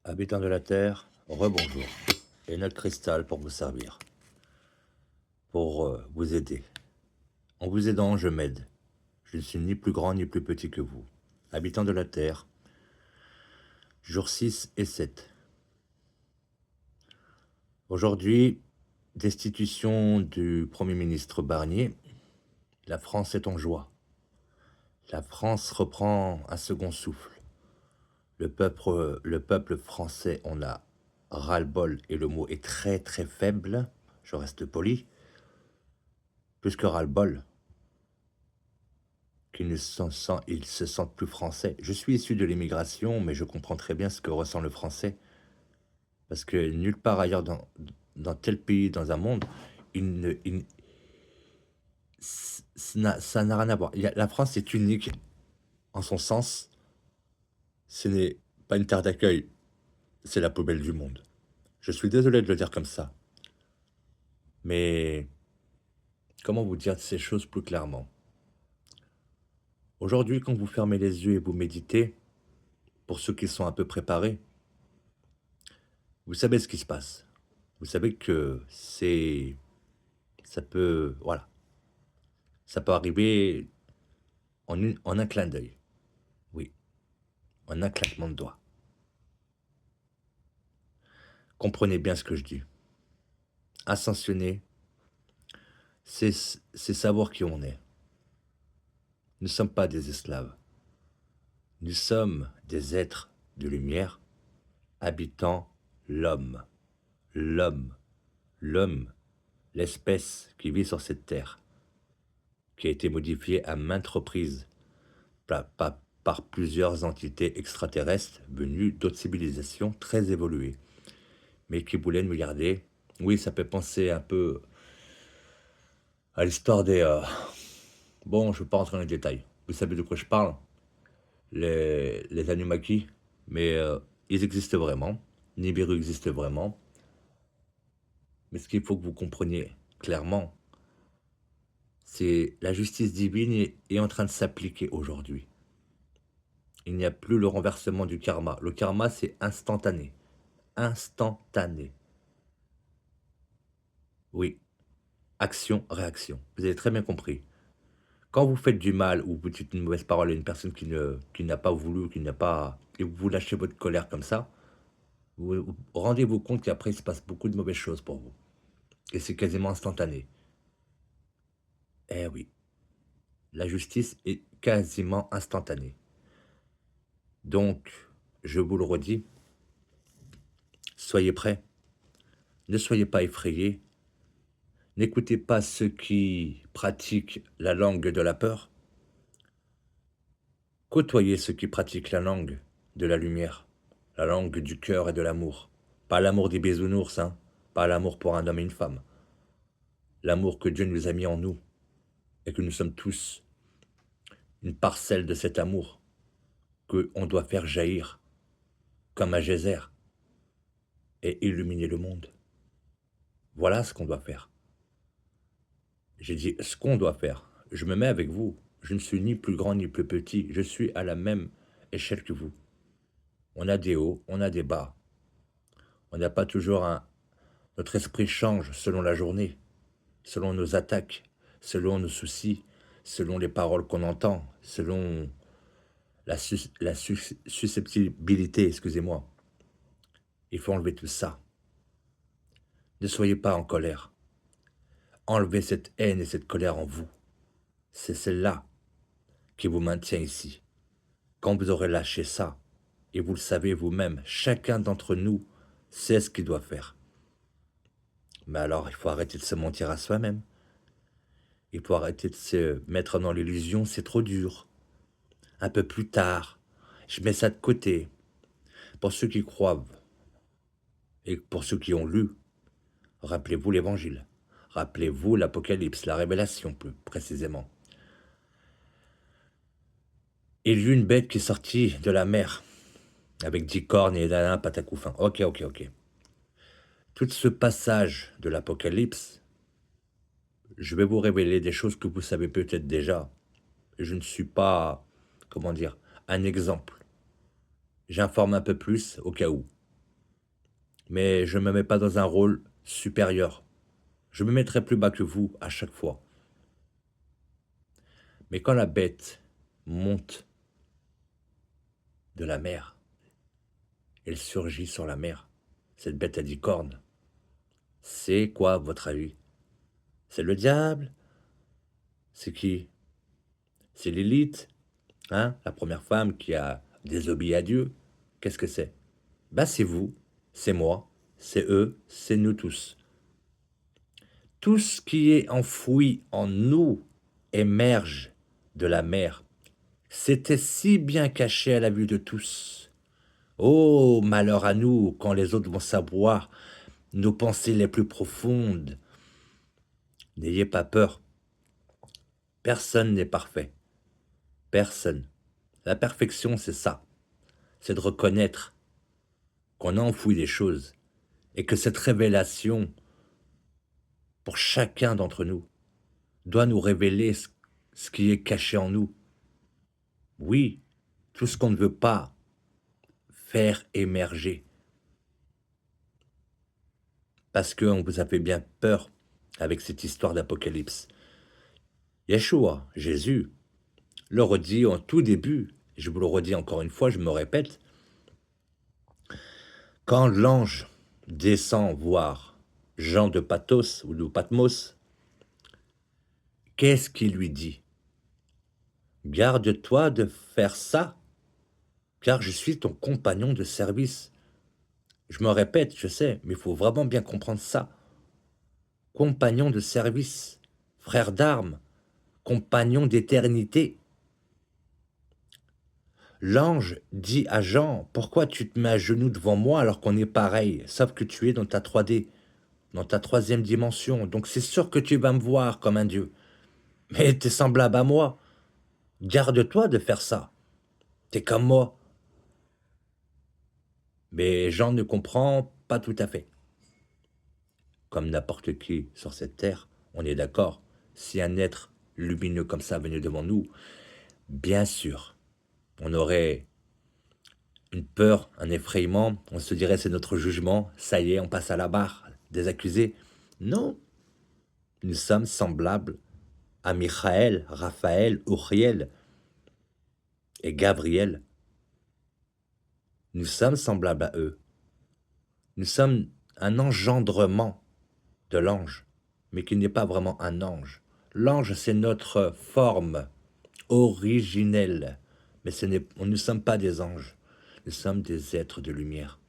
Habitants de la Terre, rebonjour. Et notre cristal pour vous servir, pour vous aider. En vous aidant, je m'aide. Je ne suis ni plus grand ni plus petit que vous. Habitants de la Terre, jours 6 et 7. Aujourd'hui, destitution du Premier ministre Barnier, la France est en joie. La France reprend un second souffle. Le peuple français en a ras-le-bol, et le mot est très très faible, je reste poli, plus que ras-le-bol, ils se sentent plus français. Je suis issu de l'immigration, mais je comprends très bien ce que ressent le français, parce que nulle part ailleurs dans tel pays, dans un monde, il ne, il- ça n'a rien à voir. La France est unique en son sens. Ce n'est pas une terre d'accueil, c'est la poubelle du monde. Je suis désolé de le dire comme ça, mais comment vous dire ces choses plus clairement? Aujourd'hui, quand vous fermez les yeux et vous méditez, pour ceux qui sont un peu préparés, vous savez ce qui se passe. Vous savez que ça peut, voilà, ça peut arriver en un clin d'œil. Oui, en un claquement de doigts. Comprenez bien ce que je dis. Ascensionner, c'est savoir qui on est. Nous ne sommes pas des esclaves. Nous sommes des êtres de lumière habitant l'homme. L'homme. L'homme. L'espèce qui vit sur cette terre, qui a été modifiée à maintes reprises par plusieurs entités extraterrestres venues d'autres civilisations très évoluées, mais qui voulaient nous garder. Oui, ça peut penser un peu à l'histoire des... Bon, je ne veux pas rentrer dans les détails. Vous savez de quoi je parle? Les Anunnaki, mais ils existent vraiment. Nibiru existe vraiment. Mais ce qu'il faut que vous compreniez clairement, c'est la justice divine est en train de s'appliquer aujourd'hui. Il n'y a plus le renversement du karma. Le karma, c'est instantané. Instantané. Oui. Action, réaction. Vous avez très bien compris. Quand vous faites du mal ou vous dites une mauvaise parole à une personne qui n'a pas voulu, qui n'a pas... et vous lâchez votre colère comme ça, vous rendez-vous compte qu'après, il se passe beaucoup de mauvaises choses pour vous. Et c'est quasiment instantané. Eh oui. La justice est quasiment instantanée. Donc, je vous le redis, soyez prêts. Ne soyez pas effrayés. N'écoutez pas ceux qui pratiquent la langue de la peur. Côtoyez ceux qui pratiquent la langue de la lumière, la langue du cœur et de l'amour. Pas l'amour des bisounours, hein. Pas l'amour pour un homme et une femme. L'amour que Dieu nous a mis en nous et que nous sommes tous une parcelle de cet amour que on doit faire jaillir comme un geyser et illuminer le monde. Voilà ce qu'on doit faire. J'ai dit ce qu'on doit faire. Je me mets avec vous. Je ne suis ni plus grand ni plus petit. Je suis à la même échelle que vous. On a des hauts, on a des bas. On n'a pas toujours un... Notre esprit change selon la journée, selon nos attaques, selon nos soucis, selon les paroles qu'on entend, selon la susceptibilité, excusez-moi. Il faut enlever tout ça. Ne soyez pas en colère. Enlevez cette haine et cette colère en vous. C'est celle-là qui vous maintient ici. Quand vous aurez lâché ça, et vous le savez vous-même, chacun d'entre nous sait ce qu'il doit faire. Mais alors, il faut arrêter de se mentir à soi-même. Il faut arrêter de se mettre dans l'illusion, c'est trop dur. Un peu plus tard, je mets ça de côté. Pour ceux qui croient et pour ceux qui ont lu, rappelez-vous l'Évangile. Rappelez-vous l'Apocalypse, la Révélation plus précisément. Il y eut une bête qui sortit de la mer, avec 10 cornes et d'un patacoufin. Ok, ok, ok. Tout ce passage de l'Apocalypse, je vais vous révéler des choses que vous savez peut-être déjà. Je ne suis pas, comment dire, un exemple. J'informe un peu plus au cas où. mais je ne me mets pas dans un rôle supérieur. Je me mettrai plus bas que vous à chaque fois. Mais quand la bête monte de la mer, elle surgit sur la mer. Cette bête a 10 cornes. C'est quoi, à votre avis? C'est le diable? C'est qui? C'est Lilith, hein? La première femme qui a désobéi à Dieu. Qu'est-ce que c'est? Bah, c'est vous, c'est moi, c'est eux, c'est nous tous. Tout ce qui est enfoui en nous émerge de la mer. C'était si bien caché à la vue de tous. Oh, malheur à nous quand les autres vont savoir nos pensées les plus profondes. N'ayez pas peur. Personne n'est parfait. Personne. La perfection, c'est ça. C'est de reconnaître qu'on a enfoui des choses et que cette révélation, pour chacun d'entre nous, doit nous révéler ce qui est caché en nous. Oui, tout ce qu'on ne veut pas faire émerger. Parce qu'on vous a fait bien peur avec cette histoire d'Apocalypse. Yeshua, Jésus, le redit en tout début, et je vous le redis encore une fois, je me répète, quand l'ange descend voir Jean de Pathos ou de Patmos, qu'est-ce qu'il lui dit? Garde-toi de faire ça, car je suis ton compagnon de service. Je me répète, je sais, mais il faut vraiment bien comprendre ça. Compagnon de service, frère d'armes, compagnon d'éternité. L'ange dit à Jean, pourquoi tu te mets à genoux devant moi alors qu'on est pareil, sauf que tu es dans ta 3D, dans ta troisième dimension, donc c'est sûr que tu vas me voir comme un dieu. Mais t'es semblable à moi. Garde-toi de faire ça. T'es comme moi. Mais Jean ne comprend pas tout à fait. Comme n'importe qui sur cette terre, on est d'accord. Si un être lumineux comme ça venait devant nous, bien sûr, on aurait une peur, un effrayement, on se dirait c'est notre jugement, ça y est, on passe à la barre des accusés. Non, nous sommes semblables à Michael, Raphaël, Uriel et Gabriel. Nous sommes semblables à eux. Nous sommes un engendrement de l'ange, mais qui n'est pas vraiment un ange. L'ange, c'est notre forme originelle, mais nous ne sommes pas des anges, nous sommes des êtres de lumière.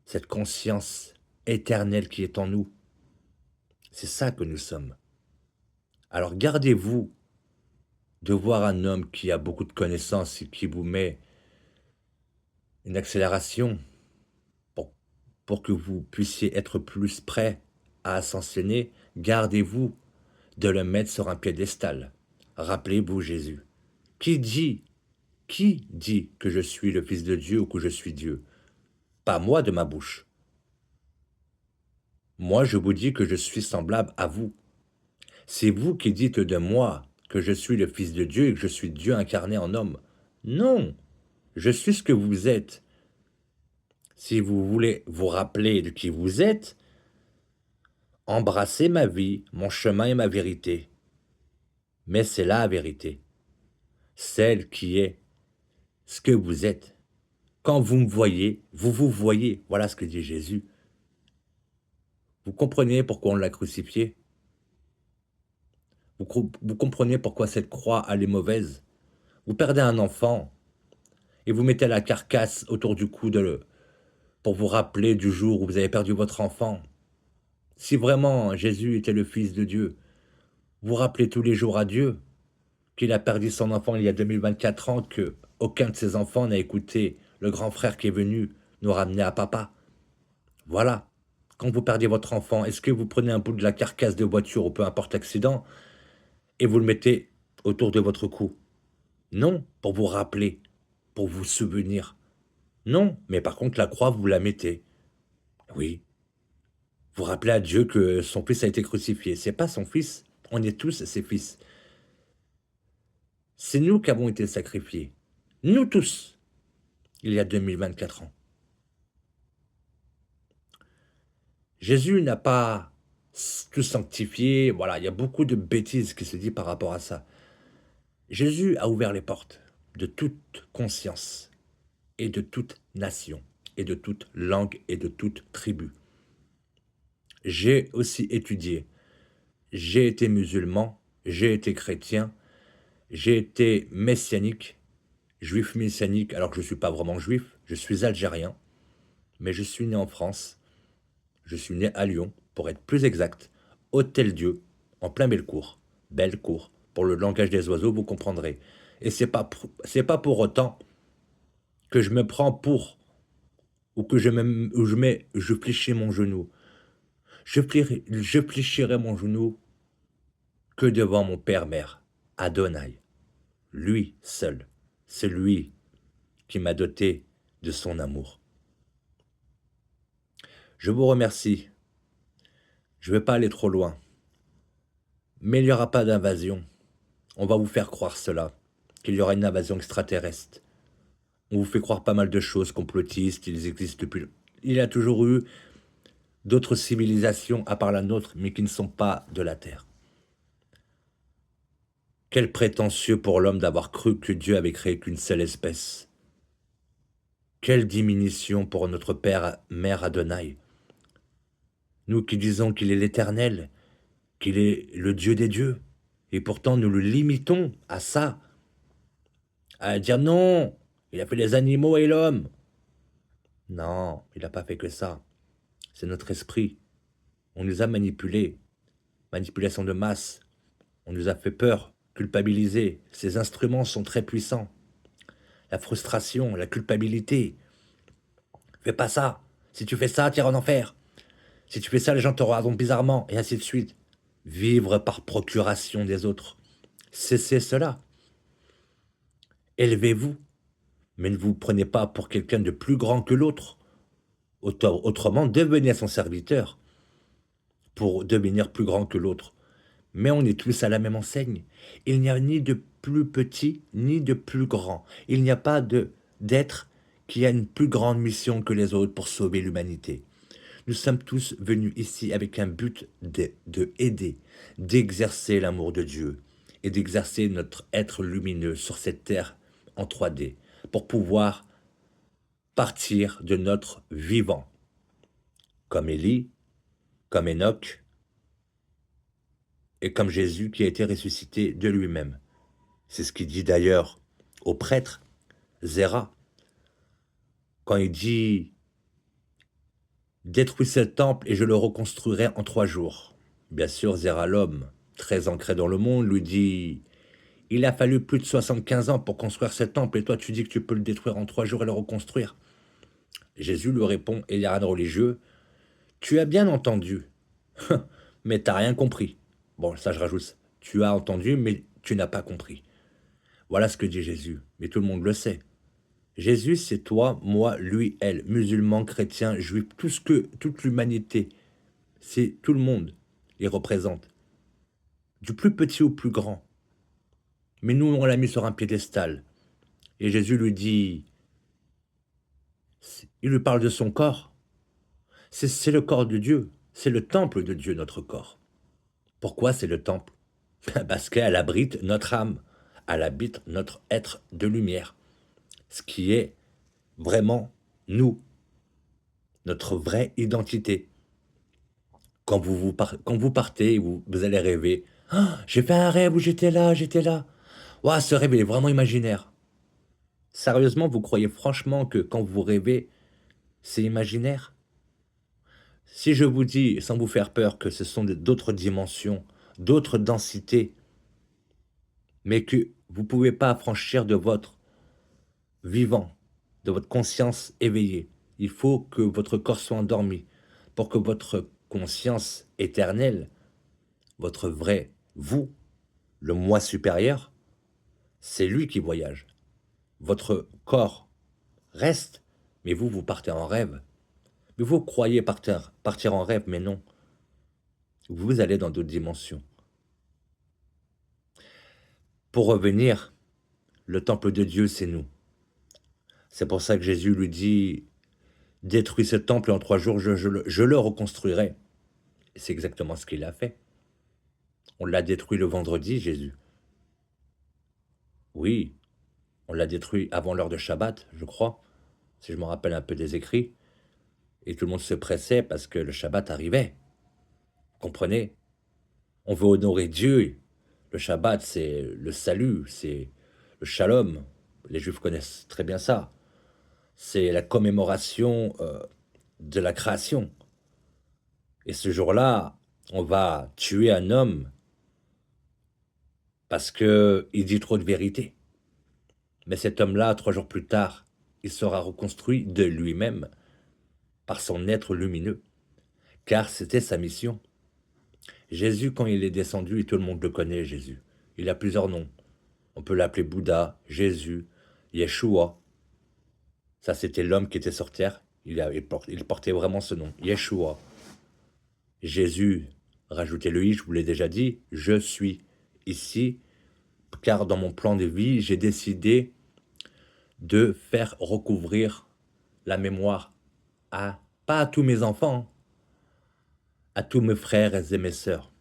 Cette conscience éternelle qui est en nous, c'est ça que nous sommes. Alors gardez-vous de voir un homme qui a beaucoup de connaissances et qui vous met une accélération pour, pour que vous puissiez être plus prêt à ascensionner. Gardez-vous de le mettre sur un piédestal. Rappelez-vous Jésus. Qui dit, qui dit que je suis le Fils de Dieu ou que je suis Dieu? Pas moi de ma bouche. Moi, je vous dis que je suis semblable à vous. C'est vous qui dites de moi que je suis le Fils de Dieu et que je suis Dieu incarné en homme. Non, je suis ce que vous êtes. Si vous voulez vous rappeler de qui vous êtes, embrassez ma vie, mon chemin et ma vérité. Mais c'est la vérité, celle qui est ce que vous êtes. Quand vous me voyez, vous vous voyez. Voilà ce que dit Jésus. Vous comprenez pourquoi on l'a crucifié? Vous comprenez pourquoi cette croix, elle est mauvaise? Vous perdez un enfant et vous mettez la carcasse autour du cou pour vous rappeler du jour où vous avez perdu votre enfant. Si vraiment Jésus était le Fils de Dieu, vous rappelez tous les jours à Dieu qu'il a perdu son enfant il y a 2024 ans, que aucun de ses enfants n'a écouté le grand frère qui est venu nous ramener à papa. Voilà. Quand vous perdez votre enfant, est-ce que vous prenez un bout de la carcasse de voiture ou peu importe l'accident et vous le mettez autour de votre cou? Non, pour vous rappeler, pour vous souvenir. Non, mais par contre la croix, vous la mettez. Oui, vous rappelez à Dieu que son fils a été crucifié. C'est pas son fils, on est tous ses fils. C'est nous qui avons été sacrifiés. Nous tous, il y a 2024 ans. Jésus n'a pas tout sanctifié. Voilà, il y a beaucoup de bêtises qui se disent par rapport à ça. Jésus a ouvert les portes de toute conscience et de toute nation et de toute langue et de toute tribu. J'ai aussi étudié. J'ai été musulman, j'ai été chrétien, j'ai été messianique, juif messianique, alors que je ne suis pas vraiment juif, je suis algérien, mais je suis né en France, je suis né à Lyon, pour être plus exact, Hôtel-Dieu, en plein Bellecour, pour le langage des oiseaux, vous comprendrez. Et c'est pas pour autant que je me prends pour, ou que je fléchis mon genou. Je fléchirai mon genou que devant mon Père-Mère, Adonai, lui seul, c'est lui qui m'a doté de son amour. Je vous remercie. Je ne vais pas aller trop loin, mais il n'y aura pas d'invasion. On va vous faire croire cela, qu'il y aura une invasion extraterrestre. On vous fait croire pas mal de choses complotistes, ils existent depuis... Il y a toujours eu d'autres civilisations à part la nôtre, mais qui ne sont pas de la Terre. Quel prétentieux pour l'homme d'avoir cru que Dieu avait créé qu'une seule espèce. Quelle diminution pour notre Père, Mère Adonai. Nous qui disons qu'il est l'Éternel, qu'il est le Dieu des dieux, et pourtant nous le limitons à ça, à dire non, il a fait les animaux et l'homme. Non, il n'a pas fait que ça. C'est notre esprit. On nous a manipulés. Manipulation de masse. On nous a fait peur, culpabiliser. Ces instruments sont très puissants. La frustration, la culpabilité. Fais pas ça. Si tu fais ça, tu iras en enfer. Si tu fais ça, les gens te regardent bizarrement, et ainsi de suite. Vivre par procuration des autres. Cessez cela. Élevez-vous, mais ne vous prenez pas pour quelqu'un de plus grand que l'autre. Autrement, devenez son serviteur pour devenir plus grand que l'autre. Mais on est tous à la même enseigne. Il n'y a ni de plus petit, ni de plus grand. Il n'y a pas d'être qui a une plus grande mission que les autres pour sauver l'humanité. Nous sommes tous venus ici avec un but de aider, d'exercer l'amour de Dieu et d'exercer notre être lumineux sur cette terre en 3D pour pouvoir partir de notre vivant, comme Élie, comme Enoch et comme Jésus qui a été ressuscité de lui-même. C'est ce qu'il dit d'ailleurs au prêtre Zéra, quand il dit détruis ce temple et je le reconstruirai en 3 jours. Bien sûr, Zéra l'homme, très ancré dans le monde, lui dit il a fallu plus de 75 ans pour construire ce temple et toi tu dis que tu peux le détruire en 3 jours et le reconstruire. Jésus lui répond, Eliran religieux, tu as bien entendu, mais t'as rien compris. Bon, ça je rajoute, tu as entendu, mais tu n'as pas compris. Voilà ce que dit Jésus, mais tout le monde le sait. Jésus, c'est toi, moi, lui, elle, musulman, chrétien, juif, toute l'humanité, c'est tout le monde, il représente, du plus petit au plus grand. Mais nous, on l'a mis sur un piédestal. Et Jésus lui dit, il lui parle de son corps. C'est le corps de Dieu, c'est le temple de Dieu, notre corps. Pourquoi c'est le temple? Parce qu'elle abrite notre âme, elle habite notre être de lumière, ce qui est vraiment nous, notre vraie identité. Quand vous partez, vous allez rêver. Ah, j'ai fait un rêve où j'étais là, j'étais là. Ouah, ce rêve il est vraiment imaginaire. Sérieusement, vous croyez franchement que quand vous rêvez, c'est imaginaire? Si je vous dis, sans vous faire peur, que ce sont d'autres dimensions, d'autres densités, mais que vous ne pouvez pas affranchir de votre vivant, de votre conscience éveillée, il faut que votre corps soit endormi pour que votre conscience éternelle, votre vrai vous, le moi supérieur, c'est lui qui voyage. Votre corps reste, mais vous partez en rêve. Mais vous croyez partir en rêve, mais non. Vous allez dans d'autres dimensions. Pour revenir, le temple de Dieu, c'est nous. C'est pour ça que Jésus lui dit, Détruis ce temple et en 3 jours, je le reconstruirai. Et c'est exactement ce qu'il a fait. On l'a détruit le vendredi, Jésus. Oui, on l'a détruit avant l'heure de Shabbat, je crois, si je me rappelle un peu des écrits. Et tout le monde se pressait parce que le Shabbat arrivait. Comprenez? On veut honorer Dieu. Le Shabbat, c'est le salut, c'est le shalom. Les Juifs connaissent très bien ça. C'est la commémoration de la création. Et ce jour-là, on va tuer un homme parce que il dit trop de vérité. Mais cet homme-là, 3 jours plus tard, il sera reconstruit de lui-même par son être lumineux, car c'était sa mission. Jésus, quand il est descendu, et tout le monde le connaît, Jésus, il a plusieurs noms. On peut l'appeler Bouddha, Jésus, Yeshua. Ça, c'était l'homme qui était sur terre. Il portait vraiment ce nom, Yeshua. Jésus, rajoutez le i, je vous l'ai déjà dit, je suis ici, car dans mon plan de vie, j'ai décidé de faire recouvrir la mémoire pas à tous mes enfants, à tous mes frères et mes sœurs.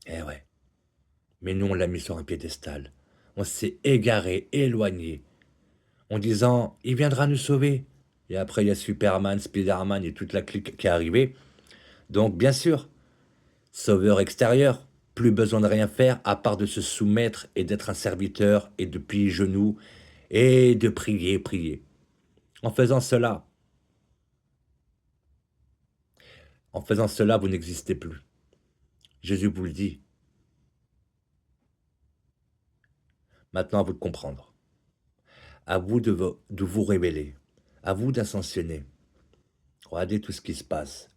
Eh ouais, mais nous, on l'a mis sur un piédestal. On s'est égaré, éloigné, en disant, il viendra nous sauver. Et après, il y a Superman, Spider-Man et toute la clique qui est arrivée. Donc, bien sûr, sauveur extérieur, plus besoin de rien faire à part de se soumettre et d'être un serviteur et de plier genoux et de prier, prier. En faisant cela, vous n'existez plus. Jésus vous le dit. Maintenant, à vous de comprendre. À vous de vous révéler. À vous d'ascensionner. Regardez tout ce qui se passe.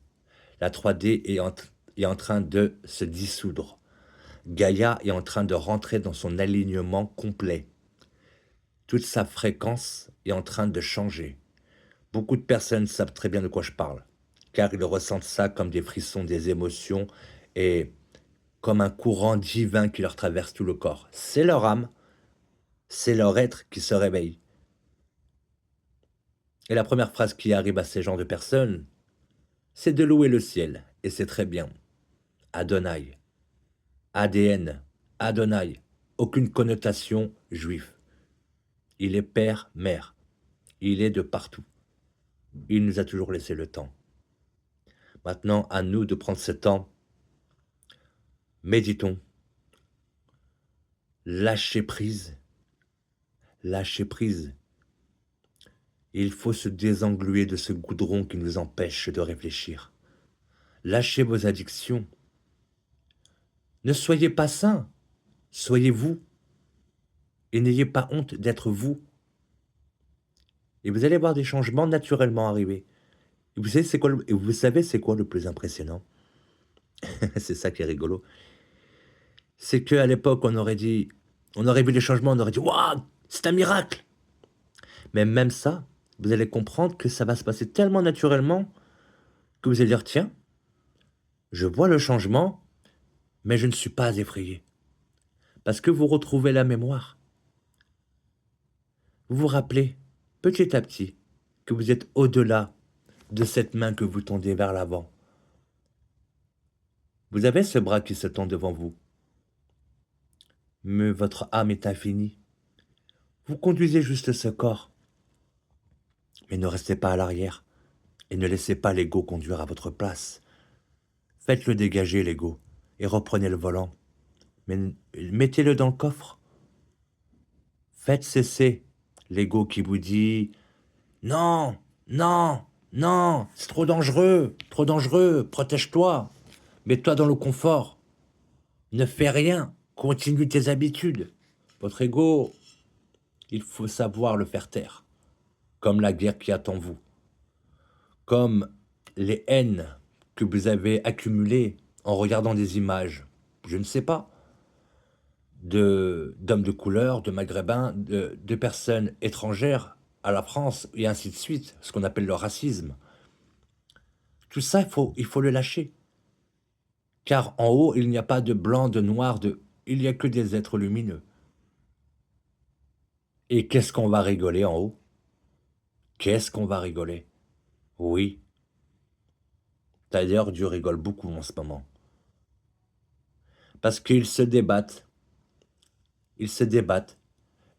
La 3D est en train de se dissoudre. Gaïa est en train de rentrer dans son alignement complet. Toute sa fréquence est en train de changer. Beaucoup de personnes savent très bien de quoi je parle, car ils ressentent ça comme des frissons, des émotions et comme un courant divin qui leur traverse tout le corps. C'est leur âme, c'est leur être qui se réveille. Et la première phrase qui arrive à ces genres de personnes, c'est de louer le ciel, et c'est très bien. Adonai, ADN, Adonai, aucune connotation juive. Il est père, mère, il est de partout. Il nous a toujours laissé le temps. Maintenant, à nous de prendre ce temps, méditons, lâcher prise, lâcher prise. Il faut se désengluer de ce goudron qui nous empêche de réfléchir. Lâchez vos addictions. Ne soyez pas saints, soyez vous. Et n'ayez pas honte d'être vous. Et vous allez voir des changements naturellement arriver. Et vous savez c'est quoi le plus impressionnant? C'est ça qui est rigolo. C'est qu'à l'époque, on aurait vu les changements, on aurait dit, waouh, c'est un miracle. Mais même ça, vous allez comprendre que ça va se passer tellement naturellement que vous allez dire, tiens, je vois le changement, mais je ne suis pas effrayé. Parce que vous retrouvez la mémoire. Vous vous rappelez, petit à petit, que vous êtes au-delà de cette main que vous tendez vers l'avant. Vous avez ce bras qui se tend devant vous. Mais votre âme est infinie. Vous conduisez juste ce corps. Mais ne restez pas à l'arrière. Et ne laissez pas l'ego conduire à votre place. Faites-le dégager, l'ego, et reprenez le volant. Mais mettez-le dans le coffre. Faites cesser l'ego qui vous dit non, non, non, c'est trop dangereux, protège-toi, mets-toi dans le confort, ne fais rien, continue tes habitudes. Votre ego, il faut savoir le faire taire, comme la guerre qui attend vous, comme les haines que vous avez accumulées en regardant des images, je ne sais pas, d'hommes de couleur, de maghrébins, de personnes étrangères à la France, et ainsi de suite, ce qu'on appelle le racisme. Tout ça, il faut le lâcher. Car en haut, il n'y a pas de blanc, de noir, il n'y a que des êtres lumineux. Et qu'est-ce qu'on va rigoler en haut? Qu'est-ce qu'on va rigoler? Oui. D'ailleurs, Dieu rigole beaucoup en ce moment. Parce qu'ils se débattent. Ils se débattent.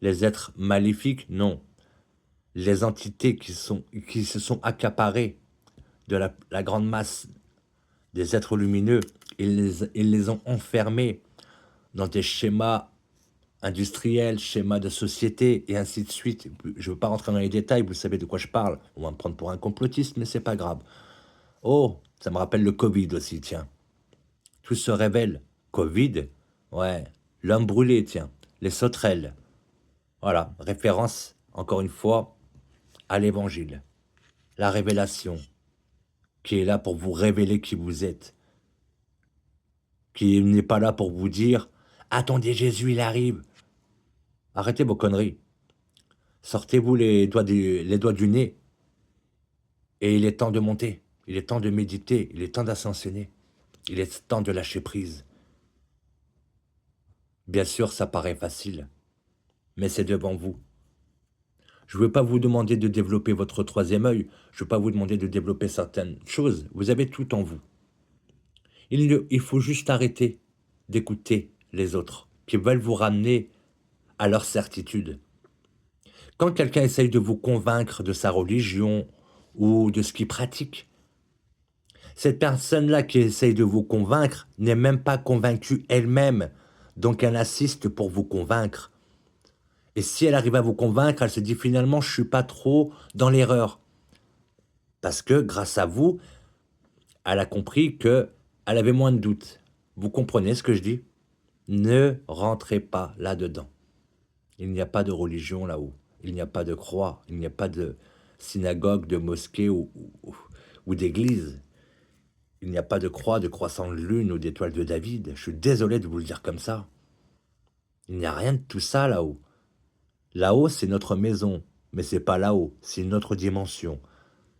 Les êtres maléfiques, non. Les entités qui se sont accaparées de la grande masse des êtres lumineux, ils les ont enfermés dans des schémas industriels, schémas de société, et ainsi de suite. Je ne veux pas rentrer dans les détails, vous savez de quoi je parle. On va me prendre pour un complotiste, mais c'est pas grave. Oh, ça me rappelle le Covid aussi, tiens. Tout se révèle. Covid, ouais. L'homme brûlé, tiens. Les sauterelles. Voilà, référence, encore une fois, à l'évangile. La révélation, qui est là pour vous révéler qui vous êtes. Qui n'est pas là pour vous dire attendez, Jésus, il arrive. Arrêtez vos conneries. Sortez-vous les doigts du nez. Et il est temps de monter. Il est temps de méditer. Il est temps d'ascensionner. Il est temps de lâcher prise. Bien sûr, ça paraît facile, mais c'est devant vous. Je ne veux pas vous demander de développer votre troisième œil. Je ne veux pas vous demander de développer certaines choses. Vous avez tout en vous. Il faut juste arrêter d'écouter les autres qui veulent vous ramener à leur certitude. Quand quelqu'un essaye de vous convaincre de sa religion ou de ce qu'il pratique, cette personne-là qui essaye de vous convaincre n'est même pas convaincue elle-même, donc elle assiste pour vous convaincre. Et si elle arrive à vous convaincre, elle se dit finalement je suis pas trop dans l'erreur. Parce que grâce à vous, elle a compris que elle avait moins de doutes. Vous comprenez ce que je dis? Ne rentrez pas là-dedans. Il n'y a pas de religion là-haut. Il n'y a pas de croix. Il n'y a pas de synagogue, de mosquée ou d'église. Il n'y a pas de croix, de croissant de lune ou d'étoile de David. Je suis désolé de vous le dire comme ça. Il n'y a rien de tout ça là-haut. Là-haut, c'est notre maison. Mais c'est pas là-haut. C'est une autre dimension.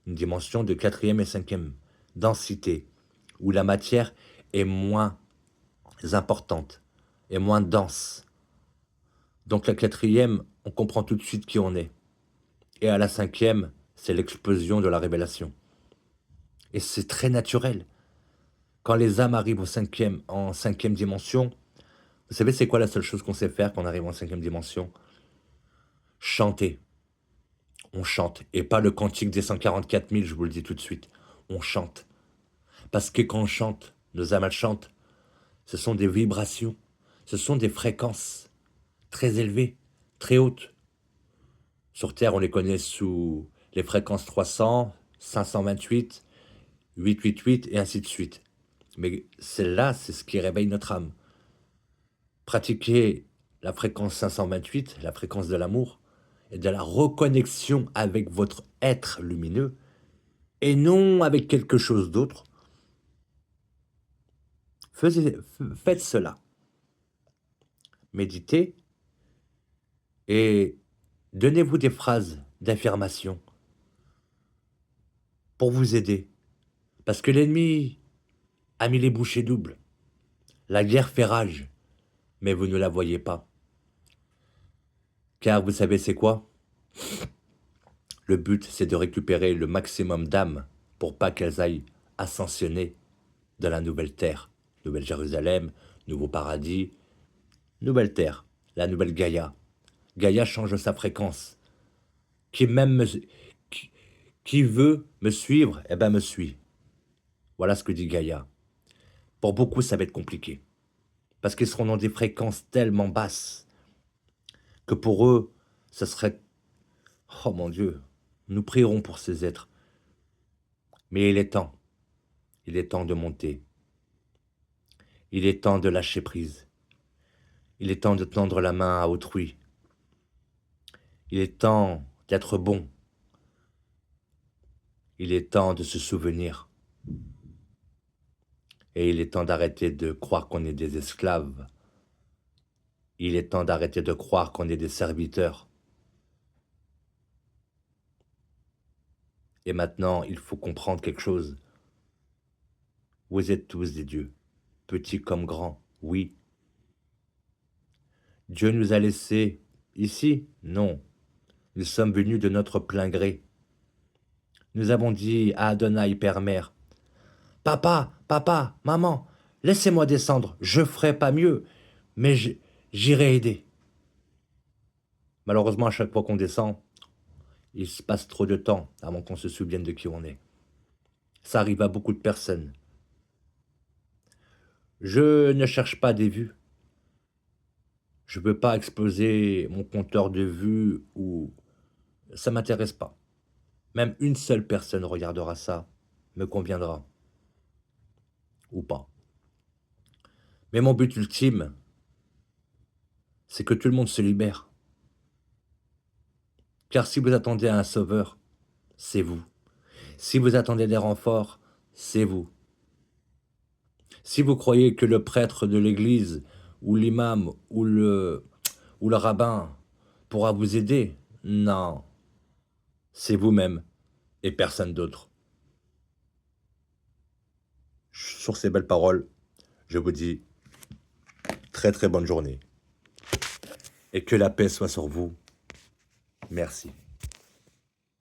Une dimension de quatrième et cinquième densité. Où la matière est moins importante. Et moins dense. Donc la quatrième, on comprend tout de suite qui on est. Et à la cinquième, c'est l'explosion de la révélation. Et c'est très naturel. Quand les âmes arrivent en cinquième dimension, vous savez c'est quoi la seule chose qu'on sait faire quand on arrive en cinquième dimension? Chanter. On chante. Et pas le cantique des 144 000, je vous le dis tout de suite. On chante. Parce que quand on chante, nos âmes elles chantent, ce sont des vibrations. Ce sont des fréquences très élevées, très hautes. Sur Terre, on les connaît sous les fréquences 300, 528, 888 et ainsi de suite. Mais celle-là, c'est ce qui réveille notre âme. Pratiquer la fréquence 528, la fréquence de l'amour, et de la reconnexion avec votre être lumineux, et non avec quelque chose d'autre. Faites cela. Méditez et donnez-vous des phrases d'affirmation pour vous aider. Parce que l'ennemi a mis les bouchées doubles. La guerre fait rage, mais vous ne la voyez pas. Car vous savez c'est quoi? Le but, c'est de récupérer le maximum d'âmes pour pas qu'elles aillent ascensionner de la nouvelle terre. Nouvelle Jérusalem, nouveau paradis, nouvelle terre, la nouvelle Gaïa. Gaïa change sa fréquence. Qui même me, qui, qui veut me suivre, eh ben me suit. Voilà ce que dit Gaïa. Pour beaucoup, ça va être compliqué. Parce qu'ils seront dans des fréquences tellement basses que pour eux, ce serait... Oh mon Dieu, nous prierons pour ces êtres. Mais il est temps. Il est temps de monter. Il est temps de lâcher prise. Il est temps de tendre la main à autrui. Il est temps d'être bon. Il est temps de se souvenir. Et il est temps d'arrêter de croire qu'on est des esclaves. Il est temps d'arrêter de croire qu'on est des serviteurs. Et maintenant, il faut comprendre quelque chose. Vous êtes tous des dieux, petits comme grands, oui. Dieu nous a laissés ici? Non. Nous sommes venus de notre plein gré. Nous avons dit à Adonai, Père Mère, papa, papa, maman, laissez-moi descendre, je ferai pas mieux, mais j'irai aider. Malheureusement, à chaque fois qu'on descend, il se passe trop de temps avant qu'on se souvienne de qui on est. Ça arrive à beaucoup de personnes. Je ne cherche pas des vues. Je ne veux pas exploser mon compteur de vues ou ça m'intéresse pas. Même une seule personne regardera ça, me conviendra ou pas. Mais mon but ultime, c'est que tout le monde se libère. Car si vous attendez un sauveur, c'est vous. Si vous attendez des renforts, c'est vous. Si vous croyez que le prêtre de l'église ou l'imam ou le rabbin pourra vous aider, non, c'est vous-même et personne d'autre. Sur ces belles paroles, je vous dis très très bonne journée et que la paix soit sur vous. Merci.